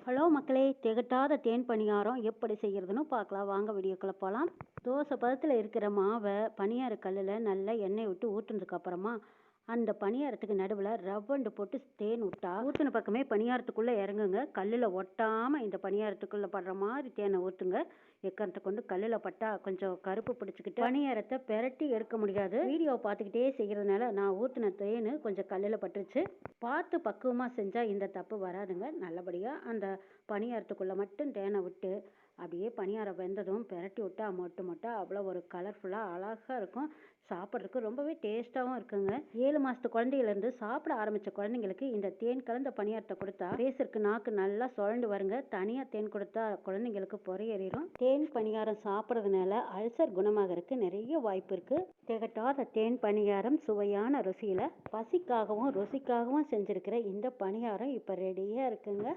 Hello மக்களே, திகட்டாத தேன் பணியாரம் எப்படி செய்கிறதுன்னு பார்க்கலாம். வாங்க வீடியோக்குள்ள போகலாம். தோசை பதத்தில் இருக்கிற மாவை பணியார கல்லில் நல்லா எண்ணெய் விட்டு ஊற்றுனதுக்கு அப்புறமா அந்த பணியாரத்துக்கு நடுவில் ரவ்வண்டு போட்டு தேன் விட்டா ஊற்றின பக்கமே பணியாரத்துக்குள்ளே இறங்குங்க. கல்லில் ஒட்டாமல் இந்த பணியாரத்துக்குள்ளே படுற மாதிரி தேனை ஊற்றுங்க. எக்கரத்தை கொண்டு கல்லில் பட்டா கொஞ்சம் கருப்பு பிடிச்சிக்கிட்டு பணியாரத்தை பெரட்டி எடுக்க முடியாது. வீடியோவை பார்த்துக்கிட்டே செய்கிறதுனால நான் ஊற்றின தேன் கொஞ்சம் கல்லில் பட்டுருச்சு. பார்த்து பக்குவமாக செஞ்சால் இந்த தப்பு வராதுங்க. நல்லபடியாக அந்த பணியாரத்துக்குள்ளே மட்டும் தேனை விட்டு அப்படியே பணியாரம் வெந்ததும் பெரட்டி விட்டா மொட்டை அவ்வளோ ஒரு கலர்ஃபுல்லாக அழகாக இருக்கும். சாப்பிட்றதுக்கு ரொம்பவே டேஸ்ட்டாகவும் இருக்குங்க. 7 மாதத்து குழந்தையிலேருந்து சாப்பிட ஆரம்பித்த குழந்தைங்களுக்கு இந்த தேன் கலந்த பணியாரத்தை கொடுத்தா பேசுறதுக்கு நாக்கு நல்லா சுழண்டு வருங்க. தனியாக தேன் கொடுத்தா குழந்தைங்களுக்கு பொறையேறிடும். தேன் பணியாரம் சாப்பிட்றதுனால அல்சர் குணமாகறதுக்கு நிறைய வாய்ப்பு இருக்குது. திகட்டாத தேன் பணியாரம் சுவையான ருசியில் பசிக்காகவும் ருசிக்காகவும் செஞ்சுருக்கிற இந்த பணியாரம் இப்போ ரெடியாக இருக்குங்க.